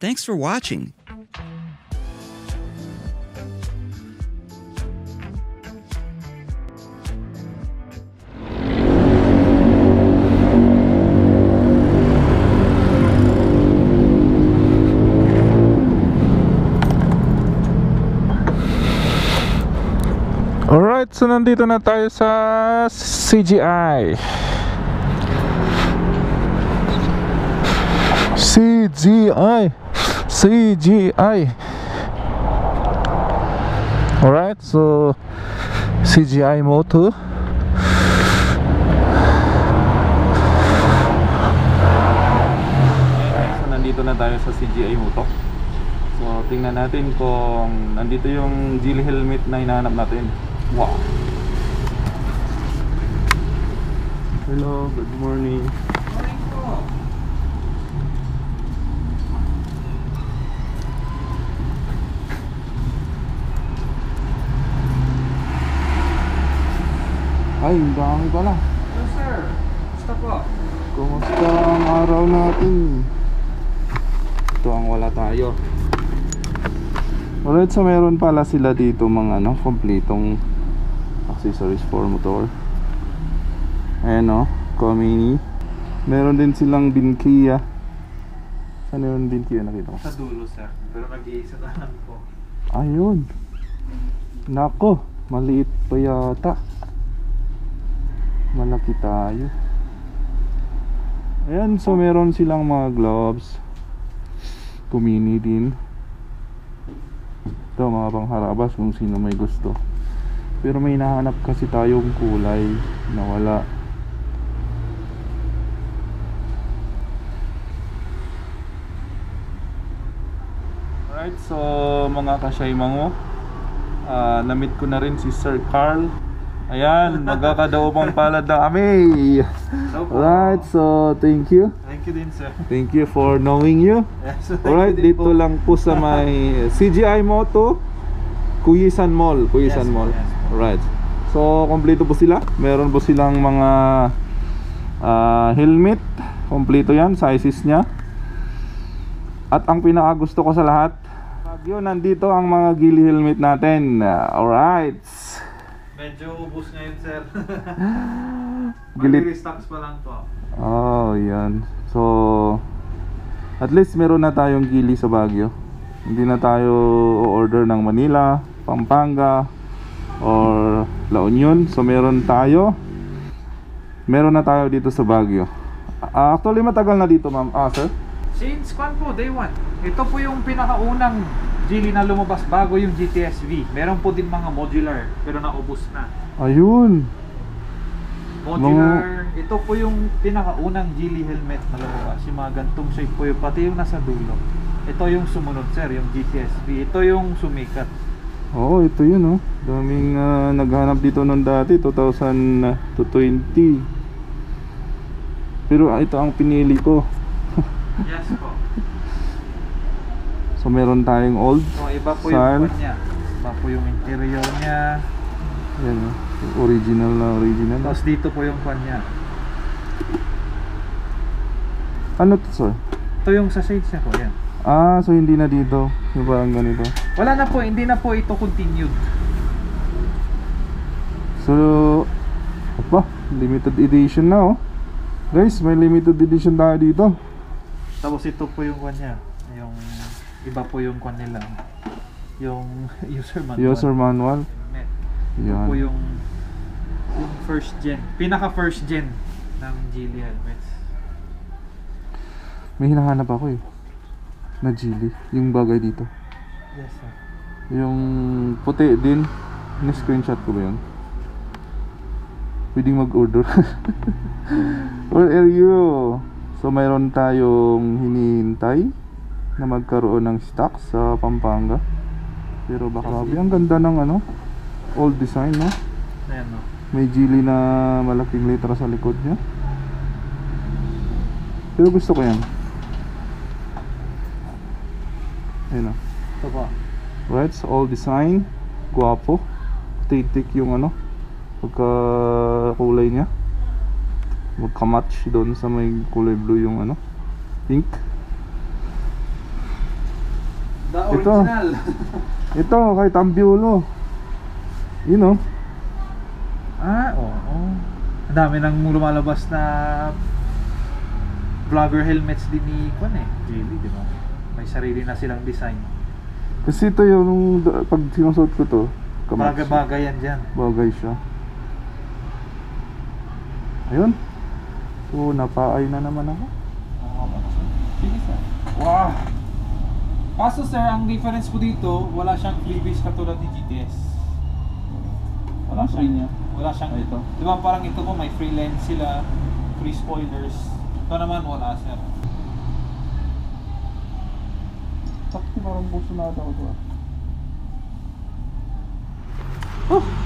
Thanks for watching. Alright, so nandito na tayo sa CGI. Alright, so CGI Moto. So nandito na tayo sa CGI Moto. So tingnan natin kung nandito yung Geely helmet na hinahanap natin. Wow. Hello, good morning. Morning po. Ay, ang dami pala. Hello sir, basta po. Kumusta ang araw natin? Ito ang wala tayo. Alright, so meron pala sila dito mga kompletong accessories for motor. Ayan o, Komini. Meron din silang Dinkia. Saan yung Dinkia nakita mo? Sa dulo sir, pero nag-iisa na lang po. Ayun. Nako, maliit pa yata. Malaki tayo. Ayan, so meron silang mga gloves. Komini din. Ito mga pangharabas kung sino may gusto. Pero may nahanap kasi tayong kulay na wala. Alright, so mga kasyaymango, na-meet ko na rin si Sir Carl. Ayan, magkakadaupang palad na kami. Alright, so thank you. Thank you din sir. Thank you for knowing you. Yes, Alright, dito lang po sa may CGI Moto, Kuyisan Mall. Kuyisan Yes, Mall. yes. Alright. So, kompleto po sila. Meron po silang mga helmet. Kompleto yan, sizes nya. At ang pinakagusto ko sa lahat, yun, nandito ang mga Geely helmet natin. Alright. Medyo ubos ngayon sir. Gilit. Mag-restocks pa lang po. Oh, yan. So, at least meron na tayong Geely sa Baguio. Hindi na tayo o-order ng Manila, Pampanga, or La Union. So, meron na tayo dito sa Baguio. Actually, matagal na dito, ma'am. Sir? Since kwan po, day 1. Ito po yung pinakaunang Geely na lumabas bago yung GTS-V. Meron po din mga modular, pero naubos na. Ayun. Modular, ito po yung pinakaunang Geely helmet na lumabas. Yung mga gantong shape po yun, pati yung nasa dulo. Ito yung sumunod sir, yung GTS-V. Ito yung sumikat. Oo, ito yun, oh. Daming naghanap dito noon dati, 2020. Pero ito ang pinili ko. Yes po. So meron tayong old. So iba po style. yung kwan niya. Iba po yung interior niya. Yan, oh. Yung original na original. Tapos dito po yung kwan niya. Ano to, sir? Ito yung sa shades niya po, yan. So hindi na dito. Yung parang ganito. Wala na po, hindi na po ito continued. So, apa, limited edition na, oh. Guys, may limited edition tayo dito. Tapos ito po yung kwan niya. Yung iba po yung kwan nila. Yung user manual. User manual. Helmet. Ito Yan. po yung first gen. Pinaka first gen ng Geely helmets. May hinahanap ako eh. Na Geely. Yung bagay dito. Yes sir. Yung puti din. Ni-screenshot ko ba yun? Pwedeng mag-order. Where are you? So mayroon tayong hinihintay na magkaroon ng stock sa Pampanga. Pero baka ang ganda ng old design, no? Ayan no. May Geely na malaking letra sa likod niya. Pero gusto ko yan. Ayan, no? Ito po. Right, so old design. Guwapo. Titik yung pagka kulay niya. Magka-match doon sa may kulay blue yung pink. The Ito. original. Ito, kay Tambiolo. Yun oh. Oo. Ang dami nang lumalabas na vlogger helmets din ni Kwan eh. Geely, di ba? May sarili na silang design. Kasi ito yung pag sinusuot ko to, kamatch. Bagay-bagay yan dyan. Bagay siya. Ayun. So, napaay na naman ako. Sige sir. Wow! Kaso sir, ang difference po dito, wala siyang cleavage katulad ni GTS. Wala siyang ito. Di ba parang ito po may free lens sila, free spoilers. Ito naman wala sir. Sakto parang buso na ako to.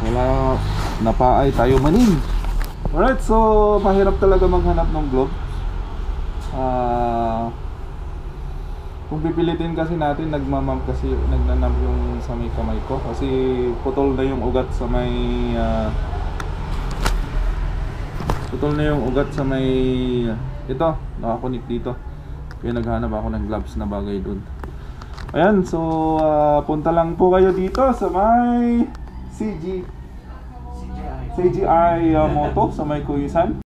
Wala, napaay tayo maning. Alright, so mahirap talaga maghanap ng glove. Kung pipilitin kasi natin, nagnanam yung sa may kamay ko kasi putol na yung ugat sa may ito, nakakunik dito. Kaya naghanap ako ng gloves na bagay dun. Ayan, so punta lang po kayo dito sa may CGI Moto sa may Kuyisan.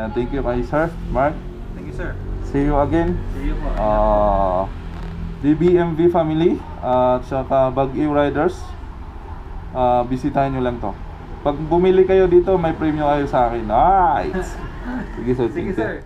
And thank you kay Sir Mark. Thank you sir. See you again. See you po. DBMV family at saka Baguio Riders. Bisitahin nyo lang to. Pag bumili kayo dito, may premium kayo sa akin. Nice. Sige sir. Sige sir.